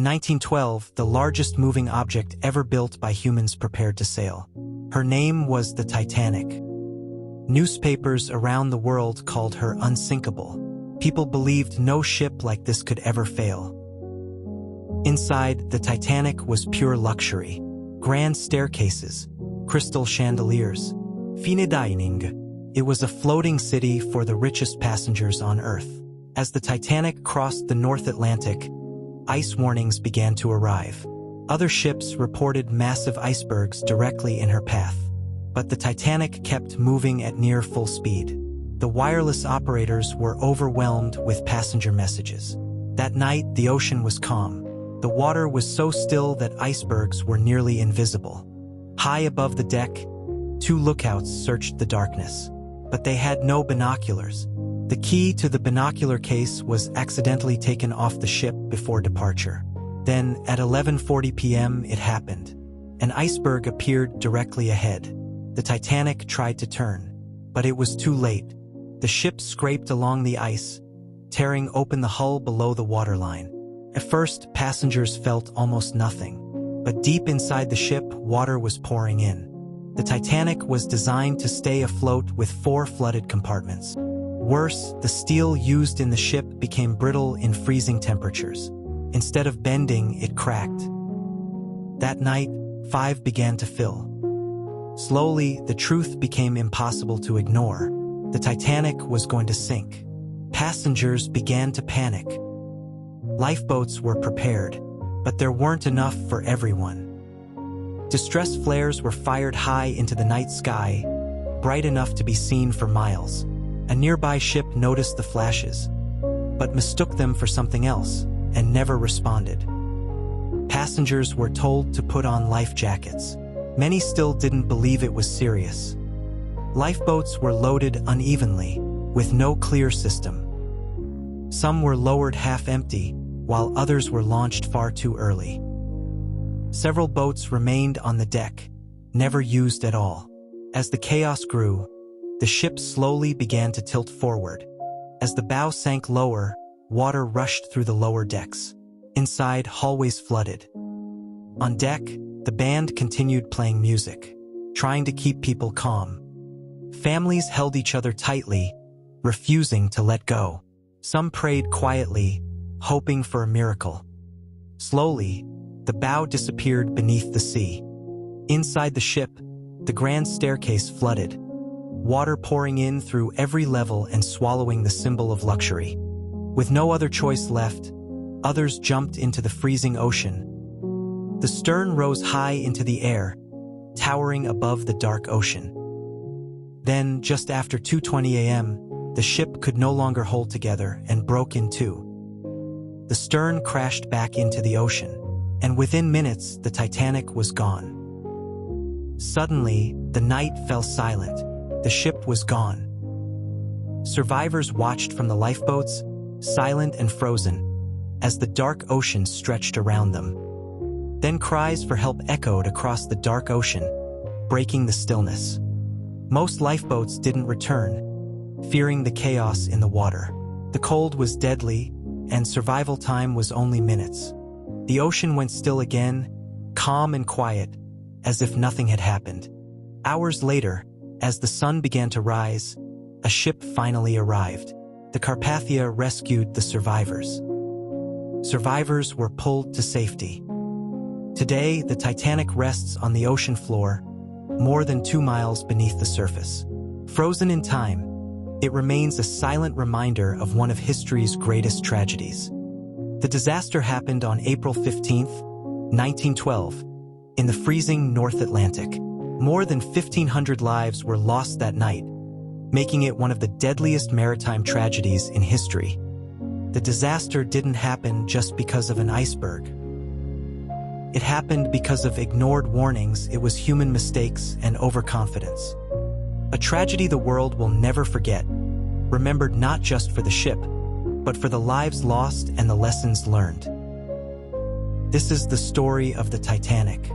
In 1912, the largest moving object ever built by humans prepared to sail. Her name was the Titanic. Newspapers around the world called her unsinkable. People believed no ship like this could ever fail. Inside, the Titanic was pure luxury. Grand staircases, crystal chandeliers, fine dining. It was a floating city for the richest passengers on Earth. As the Titanic crossed the North Atlantic, ice warnings began to arrive. Other ships reported massive icebergs directly in her path. But the Titanic kept moving at near full speed. The wireless operators were overwhelmed with passenger messages. That night, the ocean was calm. The water was so still that icebergs were nearly invisible. High above the deck, two lookouts searched the darkness. But they had no binoculars. The key to the binocular case was accidentally taken off the ship before departure. Then, at 11:40 p.m., it happened. An iceberg appeared directly ahead. The Titanic tried to turn, but it was too late. The ship scraped along the ice, tearing open the hull below the waterline. At first, passengers felt almost nothing. But deep inside the ship, water was pouring in. The Titanic was designed to stay afloat with 4 flooded compartments. Worse, the steel used in the ship became brittle in freezing temperatures. Instead of bending, it cracked. That night, 5 began to fill. Slowly, the truth became impossible to ignore. The Titanic was going to sink. Passengers began to panic. Lifeboats were prepared, but there weren't enough for everyone. Distress flares were fired high into the night sky, bright enough to be seen for miles. A nearby ship noticed the flashes, but mistook them for something else and never responded. Passengers were told to put on life jackets. Many still didn't believe it was serious. Lifeboats were loaded unevenly, with no clear system. Some were lowered half-empty, while others were launched far too early. Several boats remained on the deck, never used at all. As the chaos grew, the ship slowly began to tilt forward. As the bow sank lower, water rushed through the lower decks. Inside, hallways flooded. On deck, the band continued playing music, trying to keep people calm. Families held each other tightly, refusing to let go. Some prayed quietly, hoping for a miracle. Slowly, the bow disappeared beneath the sea. Inside the ship, the grand staircase flooded, water pouring in through every level and swallowing the symbol of luxury. With no other choice left, others jumped into the freezing ocean. The stern rose high into the air, towering above the dark ocean. Then, just after 2:20 a.m., the ship could no longer hold together and broke in two. The stern crashed back into the ocean, and within minutes, the Titanic was gone. Suddenly, the night fell silent. The ship was gone. Survivors watched from the lifeboats, silent and frozen, as the dark ocean stretched around them. Then cries for help echoed across the dark ocean, breaking the stillness. Most lifeboats didn't return, fearing the chaos in the water. The cold was deadly, and survival time was only minutes. The ocean went still again, calm and quiet, as if nothing had happened. Hours later, as the sun began to rise, a ship finally arrived. The Carpathia rescued the survivors. Survivors were pulled to safety. Today, the Titanic rests on the ocean floor, more than 2 miles beneath the surface. Frozen in time, it remains a silent reminder of one of history's greatest tragedies. The disaster happened on April 15, 1912, in the freezing North Atlantic. More than 1,500 lives were lost that night, making it one of the deadliest maritime tragedies in history. The disaster didn't happen just because of an iceberg. It happened because of ignored warnings. It was human mistakes and overconfidence. A tragedy the world will never forget, remembered not just for the ship, but for the lives lost and the lessons learned. This is the story of the Titanic.